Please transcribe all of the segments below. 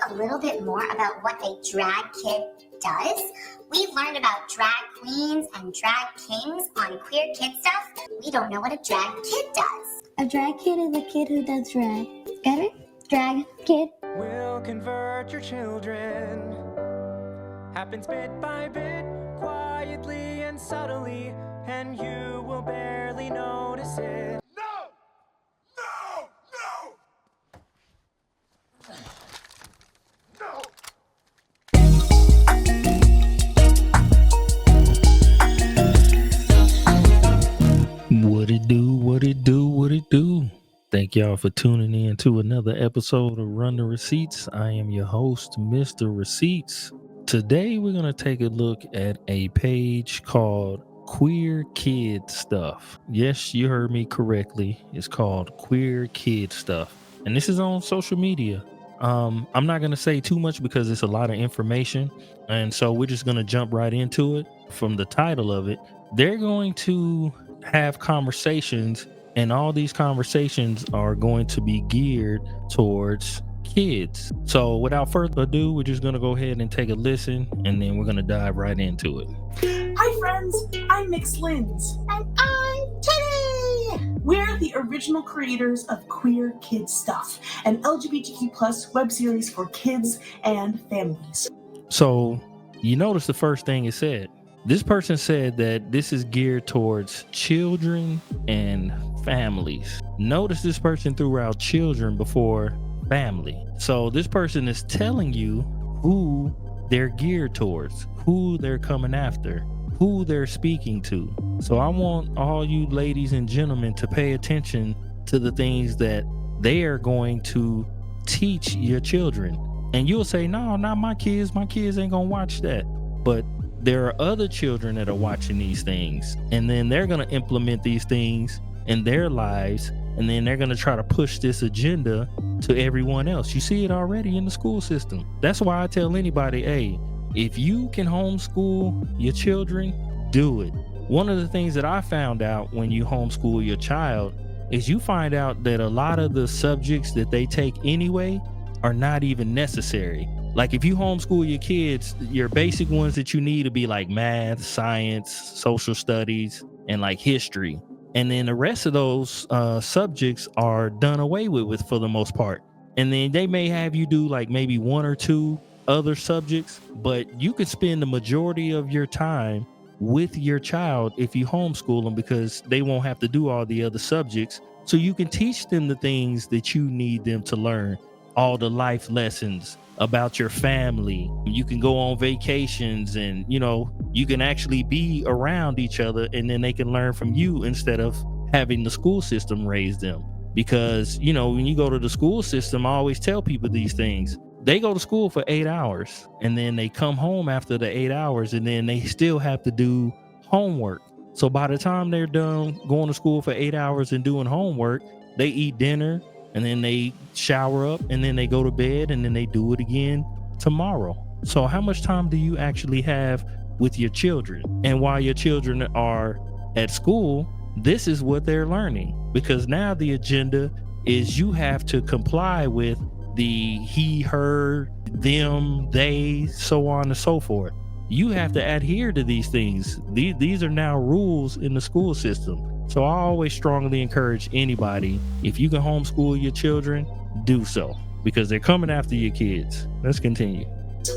a little bit more about what a drag kid does? We learned about drag queens and drag kings on Queer Kid Stuff. We don't know what a drag kid does. A drag kid is a kid who does drag. Get it? Drag kid. We'll convert your children. Happens bit by bit, quietly and subtly, and you will barely notice it. What it do? Thank y'all for tuning in to another episode of Run the Receipts. I am your host, Mr. Receipts. Today, we're going to take a look at a page called Queer Kid Stuff. Yes, you heard me correctly. It's called Queer Kid Stuff. And this is on social media. I'm not going to say too much because it's a lot of information. And so we're just going to jump right into it. From the title of it, they're going to have conversations, and all these conversations are going to be geared towards kids. So without further ado, we're just going to go ahead and take a listen, and then we're going to dive right into it. Hi friends, I'm Mix Lins. And I'm Teddy! We're the original creators of Queer Kid Stuff, an LGBTQ plus web series for kids and families. So you notice the first thing it said. This person said that this is geared towards children and families. Notice this person threw out children before family. So this person is telling you who they're geared towards, who they're coming after, who they're speaking to. So I want all you ladies and gentlemen to pay attention to the things that they are going to teach your children. And you'll say, no, not my kids. My kids ain't gonna watch that. But there are other children that are watching these things, and then they're going to implement these things in their lives, and then they're going to try to push this agenda to everyone else. You see it already in the school system. That's why I tell anybody, hey, if you can homeschool your children, do it. One of the things that I found out when you homeschool your child is you find out that a lot of the subjects that they take anyway are not even necessary. Like if you homeschool your kids, your basic ones that you need to be like math, science, social studies, and like history. And then the rest of those subjects are done away with for the most part. And then they may have you do like maybe one or two other subjects, but you could spend the majority of your time with your child if you homeschool them, because they won't have to do all the other subjects. So you can teach them the things that you need them to learn, all the life lessons about your family. You can go on vacations, and you can actually be around each other, and then they can learn from you instead of having the school system raise them. Because when you go to the school system, I always tell people these things. They go to school for 8 hours, and then they come home after the 8 hours, and then they still have to do homework. So by the time they're done going to school for 8 hours and doing homework, they eat dinner, and then they shower up, and then they go to bed, and then they do it again tomorrow. So how much time do you actually have with your children? And while your children are at school, this is what they're learning. Because now the agenda is you have to comply with the he, her, them, they, so on and so forth. You have to adhere to these things. These are now rules in the school system. So I always strongly encourage anybody, if you can homeschool your children, do so, because they're coming after your kids. Let's continue.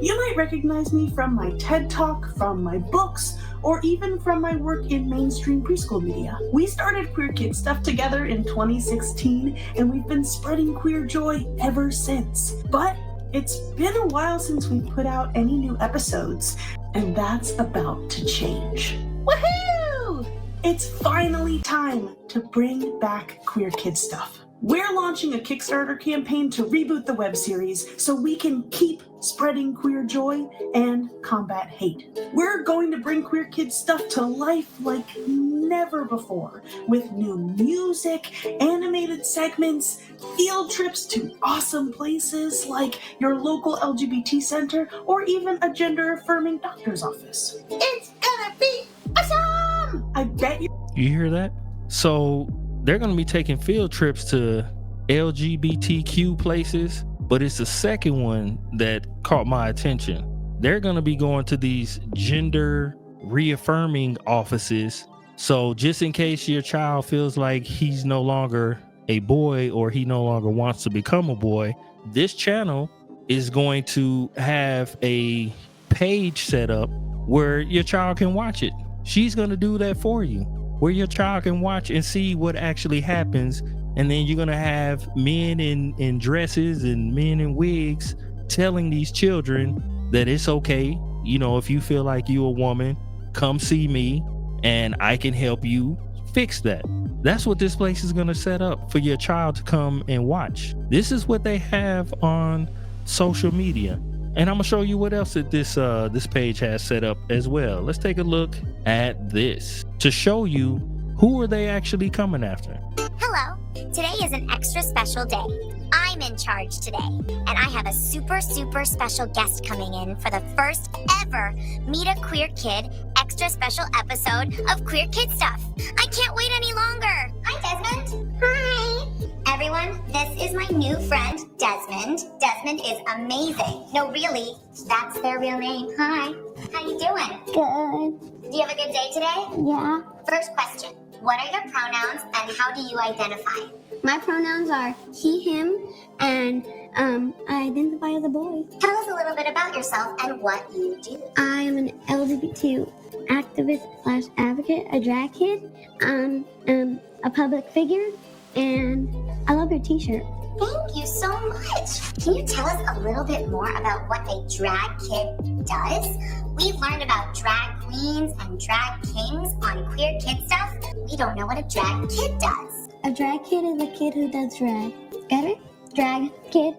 You might recognize me from my TED Talk, from my books, or even from my work in mainstream preschool media. We started Queer Kid Stuff together in 2016, and we've been spreading queer joy ever since. But it's been a while since we put out any new episodes, and that's about to change. Woohoo! It's finally time to bring back Queer Kid Stuff. We're launching a Kickstarter campaign to reboot the web series so we can keep spreading queer joy and combat hate. We're going to bring Queer Kid Stuff to life like never before, with new music, animated segments, field trips to awesome places like your local LGBT center, or even a gender-affirming doctor's office. It's gonna be awesome! I bet you... You hear that? So they're going to be taking field trips to LGBTQ places, but it's the second one that caught my attention. They're going to be going to these gender reaffirming offices. So just in case your child feels like he's no longer a boy or he no longer wants to become a boy, this channel is going to have a page set up where your child can watch it. She's going to do that for you, where your child can watch and see what actually happens. And then you're going to have men in dresses and men in wigs telling these children that it's okay. You know, if you feel like you're a woman, come see me and I can help you fix that. That's what this place is going to set up for your child to come and watch. This is what they have on social media. And I'm gonna show you what else that this page has set up as well. Let's take a look at this to show you who are they actually coming after. Hello, today is an extra special day. I'm in charge today, and I have a super special guest coming in for the first ever Meet a Queer Kid extra special episode of Queer Kid Stuff. I can't wait any longer. Hi, Desmond. Hi. Everyone, this is my new friend, Desmond. Desmond is amazing. No, really, that's their real name. Hi. How you doing? Good. Do you have a good day today? Yeah. First question. What are your pronouns and how do you identify? My pronouns are he, him, and I identify as a boy. Tell us a little bit about yourself and what you do. I am an LGBTQ activist / advocate, a drag kid, a public figure, and I love your t-shirt. Thank you so much. Can you tell us a little bit more about what a drag kid does? We've learned about drag queens and drag kings on Queer Kid Stuff. We don't know what a drag kid does. A drag kid is a kid who does drag. Get it? Drag kid.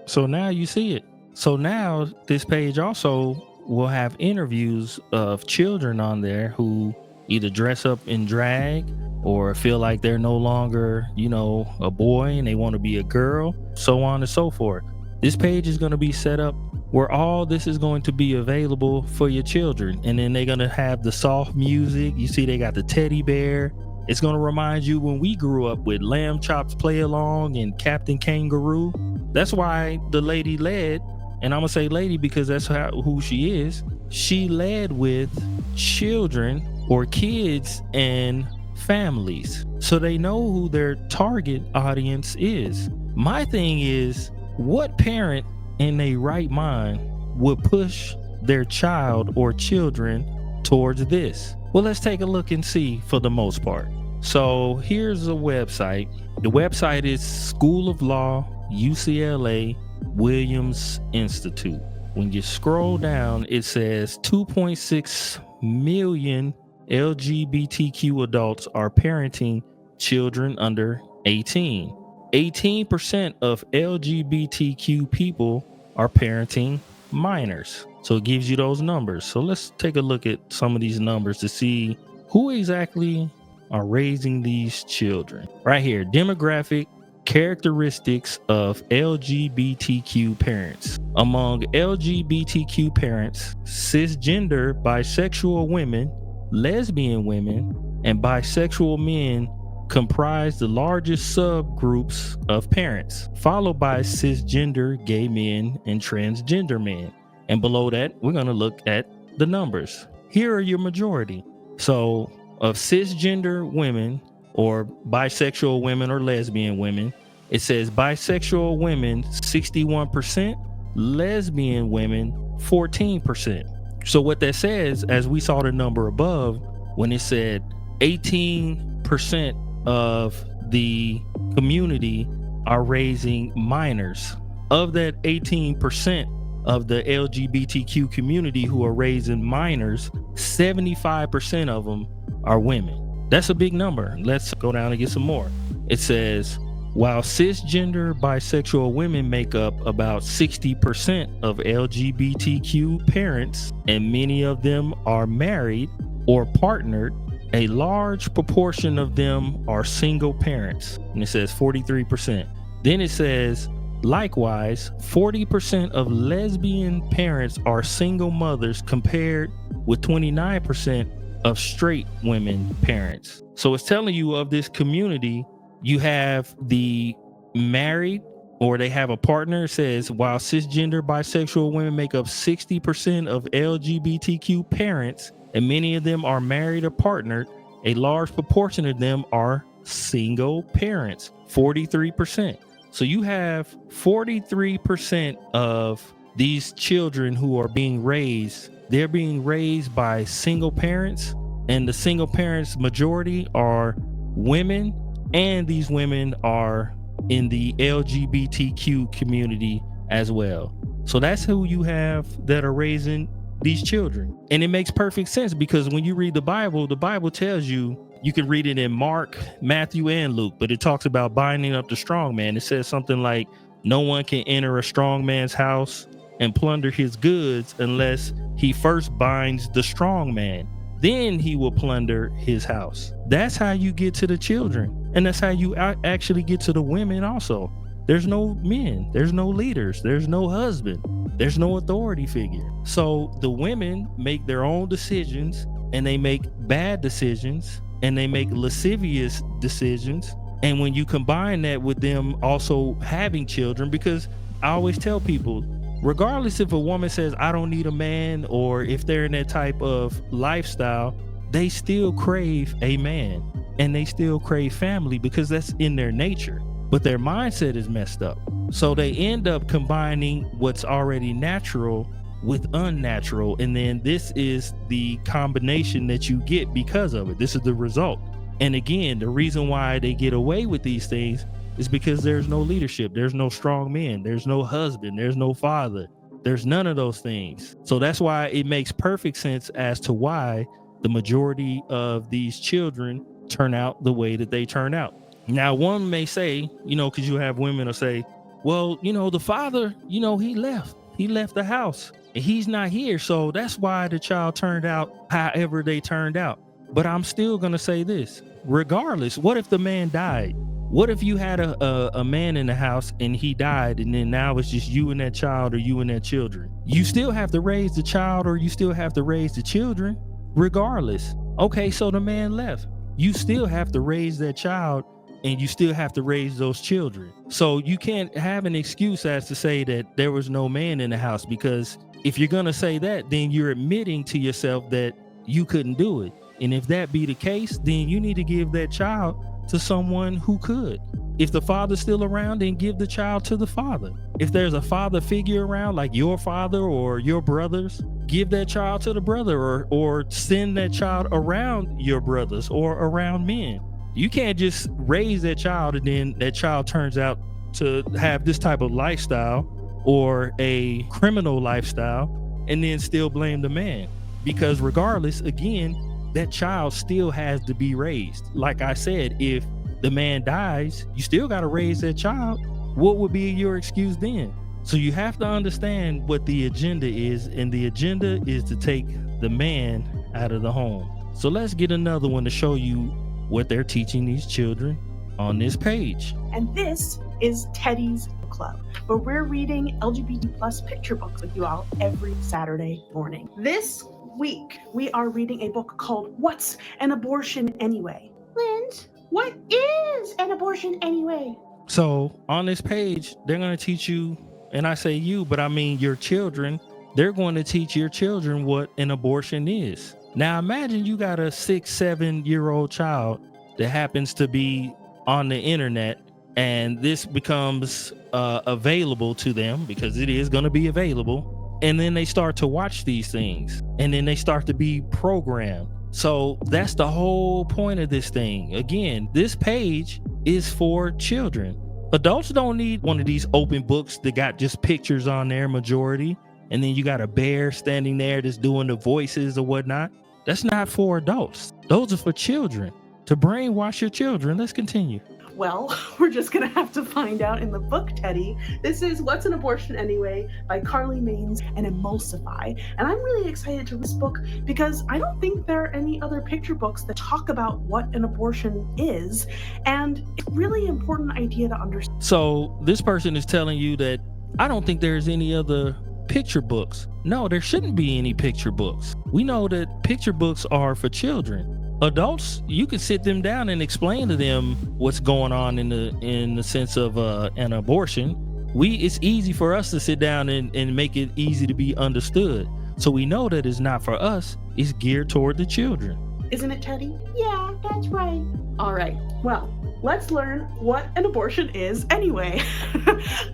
So now you see it. So now this page also will have interviews of children on there who either dress up in drag or feel like they're no longer, you know, a boy and they want to be a girl, so on and so forth. This page is going to be set up where all this is going to be available for your children. And then they're going to have the soft music. You see, they got the teddy bear. It's going to remind you when we grew up with Lamb Chops Play Along and Captain Kangaroo. That's why the lady led, and I'm going to say lady because that's who she is. She led with children or kids and families, so they know who their target audience is. My thing is, what parent in their right mind would push their child or children towards this? Well, let's take a look and see for the most part. So here's a website. The website is School of Law, UCLA, Williams Institute. When you scroll down, it says 2.6 million LGBTQ adults are parenting children under 18. 18% of LGBTQ people are parenting minors. So it gives you those numbers. So let's take a look at some of these numbers to see who exactly are raising these children. Right here, demographic characteristics of LGBTQ parents. Among LGBTQ parents, cisgender bisexual women, lesbian women, and bisexual men comprise the largest subgroups of parents, followed by cisgender gay men and transgender men. And below that, we're going to look at the numbers. Here are your majority. So of cisgender women or bisexual women or lesbian women, it says bisexual women 61%, lesbian women 14%. So what that says, as we saw the number above, when it said 18% of the community are raising minors. Of that 18% of the LGBTQ community who are raising minors, 75% of them are women. That's a big number. Let's go down and get some more. It says, while cisgender bisexual women make up about 60% of LGBTQ parents, and many of them are married or partnered, a large proportion of them are single parents. And it says 43%. Then it says, likewise, 40% of lesbian parents are single mothers compared with 29% of straight women parents. So it's telling you of this community, you have the married or they have a partner. It says, while cisgender bisexual women make up 60% of LGBTQ parents, and many of them are married or partnered, a large proportion of them are single parents, 43%. So you have 43% of these children who are being raised, they're being raised by single parents, and the single parents majority are women, and these women are in the LGBTQ community as well. So that's who you have that are raising these children. And it makes perfect sense, because when you read the Bible tells you, you can read it in Mark, Matthew, and Luke, but it talks about binding up the strong man. It says something like, no one can enter a strong man's house and plunder his goods unless he first binds the strong man. Then he will plunder his house. That's how you get to the children. And that's how you actually get to the women also. There's no men, there's no leaders, there's no husband, there's no authority figure. So the women make their own decisions, and they make bad decisions, and they make lascivious decisions. And when you combine that with them also having children, because I always tell people, regardless if a woman says, I don't need a man, or if they're in that type of lifestyle, they still crave a man, and they still crave family, because that's in their nature. But their mindset is messed up. So they end up combining what's already natural with unnatural. And then this is the combination that you get because of it. This is the result. And again, the reason why they get away with these things is because there's no leadership. There's no strong men. There's no husband. There's no father. There's none of those things. So that's why it makes perfect sense as to why the majority of these children turn out the way that they turn out. Now, one may say, because you have women who say, well, the father, he left the house and he's not here. So that's why the child turned out however they turned out. But I'm still going to say this, regardless, what if the man died? What if you had a man in the house and he died, and then now it's just you and that child, or you and that children? You still have to raise the child, or you still have to raise the children, regardless. Okay, so the man left. You still have to raise that child, and you still have to raise those children. So you can't have an excuse as to say that there was no man in the house, because if you're going to say that, then you're admitting to yourself that you couldn't do it. And if that be the case, then you need to give that child to someone who could. If the father's still around, then give the child to the father. If there's a father figure around, like your father or your brothers, give that child to the brother, or send that child around your brothers or around men. You can't just raise that child and then that child turns out to have this type of lifestyle or a criminal lifestyle and then still blame the man. Because regardless, again, that child still has to be raised. Like I said, if the man dies, you still got to raise that child. What would be your excuse then? So you have to understand what the agenda is, and the agenda is to take the man out of the home. So let's get another one to show you what they're teaching these children on this page. And this is Teddy's Book Club, where we're reading LGBT plus picture books with you all every Saturday morning. This week, we are reading a book called What's an Abortion Anyway? Linz, what is an abortion anyway? So on this page, they're going to teach you, and I say you, but I mean your children, they're going to teach your children what an abortion is. Now imagine you got a 6-7-year-old child that happens to be on the internet, and this becomes available to them, because it is going to be available. And then they start to watch these things, and then they start to be programmed. So that's the whole point of this thing. Again, this page is for children. Adults don't need one of these open books that got just pictures on there, majority. And then you got a bear standing there that's doing the voices or whatnot. That's not for adults. Those are for children, to brainwash your children. Let's continue. Well, we're just going to have to find out in the book, Teddy. This is What's an Abortion Anyway by Carly Maines and Emulsify. And I'm really excited to read this book because I don't think there are any other picture books that talk about what an abortion is. And it's a really important idea to understand. So this person is telling you that I don't think there's any other picture books. No, there shouldn't be any picture books. We know that picture books are for children. Adults, you can sit them down and explain to them what's going on in the sense of an abortion. It's easy for us to sit down and make it easy to be understood. So we know that it's not for us, it's geared toward the children. Isn't it, Teddy? Yeah, that's right. All right, well, let's learn what an abortion is anyway.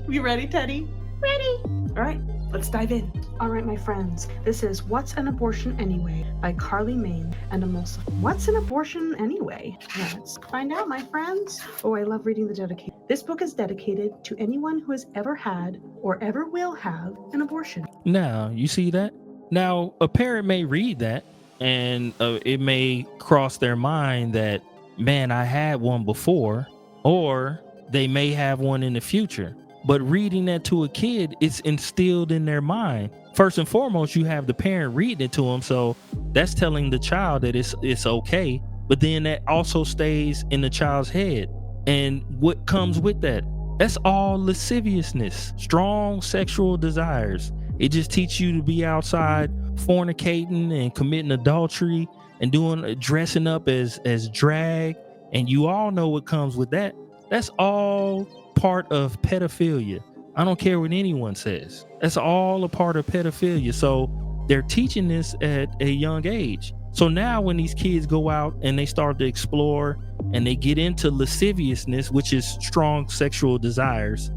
You ready, Teddy? Ready. All right, let's dive in. All right, my friends, this is What's an Abortion Anyway by Carly Main and Emulsifier. What's an abortion anyway? Let's find out, my friends. Oh, I love reading the dedication. This book is dedicated to anyone who has ever had or ever will have an abortion. Now, you see that? Now, a parent may read that and it may cross their mind that, man, I had one before, or they may have one in the future. But reading that to a kid, it's instilled in their mind. First and foremost, you have the parent reading it to them, so that's telling the child that it's okay. But then that also stays in the child's head. And what comes with that? That's all lasciviousness, strong sexual desires. It just teaches you to be outside fornicating and committing adultery and dressing up as drag. And you all know what comes with that. That's all part of pedophilia. I don't care what anyone says. That's all a part of pedophilia. So they're teaching this at a young age. So now when these kids go out and they start to explore and they get into lasciviousness, which is strong sexual desires,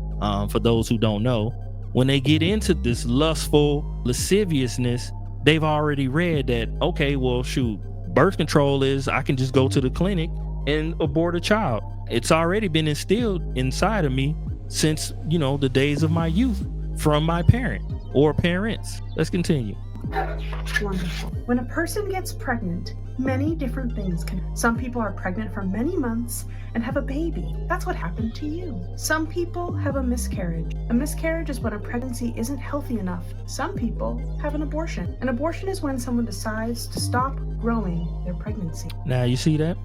for those who don't know, when they get into this lustful lasciviousness, they've already read that, okay, well, shoot, birth control is I can just go to the clinic and abort a child. It's already been instilled inside of me since, the days of my youth from my parent or parents. Let's continue. Wonderful. When a person gets pregnant, many different things can. Some people are pregnant for many months and have a baby. That's what happened to you. Some people have a miscarriage. A miscarriage is when a pregnancy isn't healthy enough. Some people have an abortion. An abortion is when someone decides to stop growing their pregnancy. Now, you see that?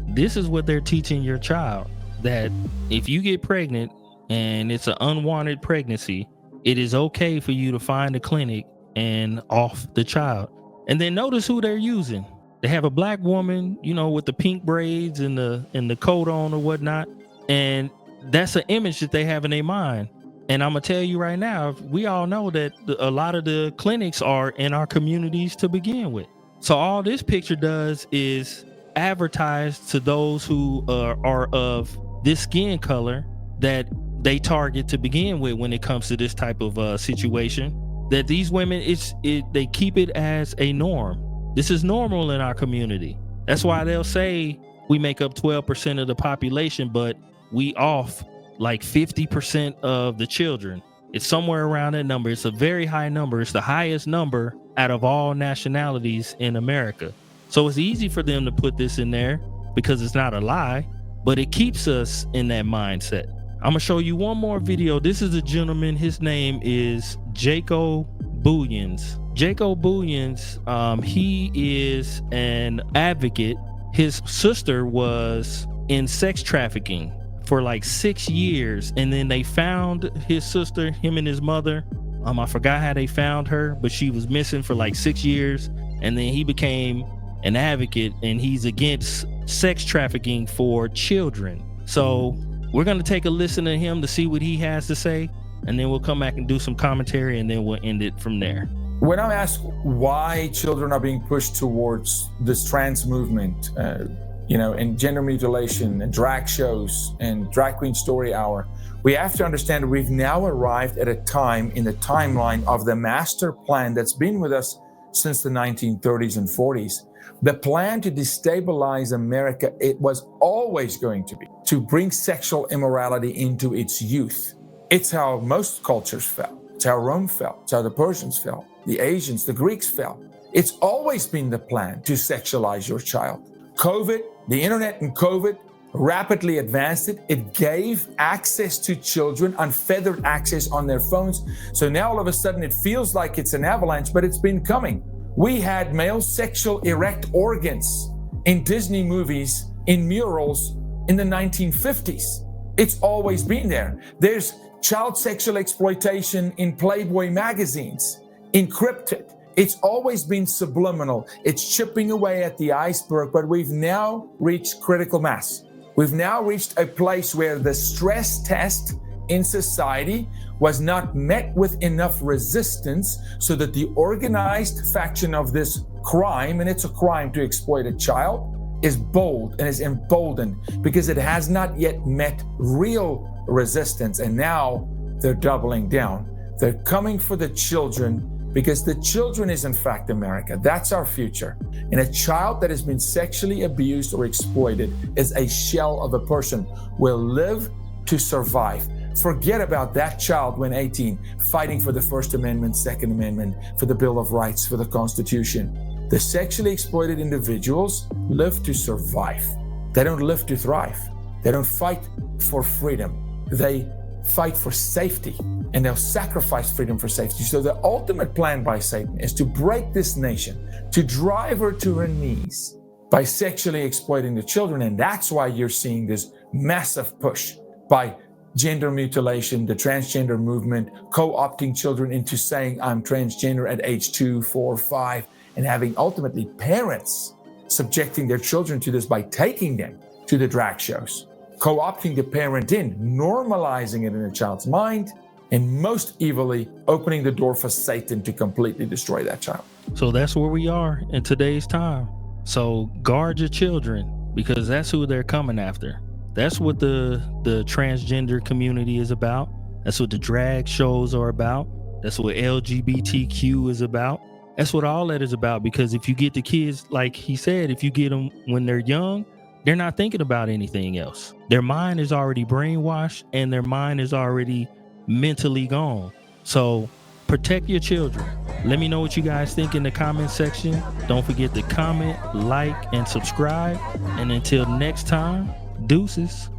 This is what they're teaching your child, that if you get pregnant and it's an unwanted pregnancy, it is okay for you to find a clinic and off the child. And then notice who they're using. They have a black woman, with the pink braids and the coat on or whatnot. And that's an image that they have in their mind. And I'm gonna tell you right now, we all know that a lot of the clinics are in our communities to begin with. So all this picture does is advertise to those who are of this skin color that they target to begin with when it comes to this type of situation. That these women, they keep it as a norm. This is normal in our community. That's why they'll say we make up 12% of the population, but we off like 50% of the children. It's somewhere around that number. It's a very high number. It's the highest number out of all nationalities in America. So it's easy for them to put this in there because it's not a lie, but it keeps us in that mindset. I'm gonna show you one more video. This is a gentleman. His name is Jaco Booyens. Jaco Booyens, he is an advocate. His sister was in sex trafficking for like 6 years, and then they found his sister, him and his mother. I forgot how they found her, but she was missing for like 6 years, and then he became an advocate, and he's against sex trafficking for children. So we're going to take a listen to him to see what he has to say, and then we'll come back and do some commentary, and then we'll end it from there. When I'm asked why children are being pushed towards this trans movement, and gender mutilation and drag shows and drag queen story hour, we have to understand that we've now arrived at a time in the timeline of the master plan that's been with us since the 1930s and 40s. The plan to destabilize America, it was always going to be to bring sexual immorality into its youth. It's how most cultures fell. It's how Rome fell. It's how the Persians fell. The Asians, the Greeks fell. It's always been the plan to sexualize your child. COVID, the internet and COVID rapidly advanced it. It gave access to children, unfettered access on their phones. So now all of a sudden it feels like it's an avalanche, but it's been coming. We had male sexual erect organs in Disney movies, in murals in the 1950s. It's always been there. There's child sexual exploitation in Playboy magazines, encrypted. It's always been subliminal. It's chipping away at the iceberg, but we've now reached critical mass. We've now reached a place where the stress test in society was not met with enough resistance so that the organized faction of this crime, and it's a crime to exploit a child, is bold and is emboldened because it has not yet met real resistance. And now they're doubling down. They're coming for the children because the children is in fact America. That's our future. And a child that has been sexually abused or exploited is a shell of a person, will live to survive. Forget about that child when 18, fighting for the First Amendment, Second Amendment, for the Bill of Rights, for the Constitution. The sexually exploited individuals live to survive. They don't live to thrive. They don't fight for freedom. They fight for safety, and they'll sacrifice freedom for safety. So the ultimate plan by Satan is to break this nation, to drive her to her knees by sexually exploiting the children. And that's why you're seeing this massive push by gender mutilation, the transgender movement, co-opting children into saying I'm transgender at age 2, 4, 5, and having ultimately parents subjecting their children to this by taking them to the drag shows, co-opting the parent in, normalizing it in a child's mind, and most evilly opening the door for Satan to completely destroy that child. So that's where we are in today's time. So guard your children, because that's who they're coming after. That's what the transgender community is about. That's what the drag shows are about. That's what LGBTQ is about. That's what all that is about. Because if you get the kids, like he said, if you get them when they're young, they're not thinking about anything else. Their mind is already brainwashed and their mind is already mentally gone. So protect your children. Let me know what you guys think in the comment section. Don't forget to comment, like, and subscribe. And until next time, deuces.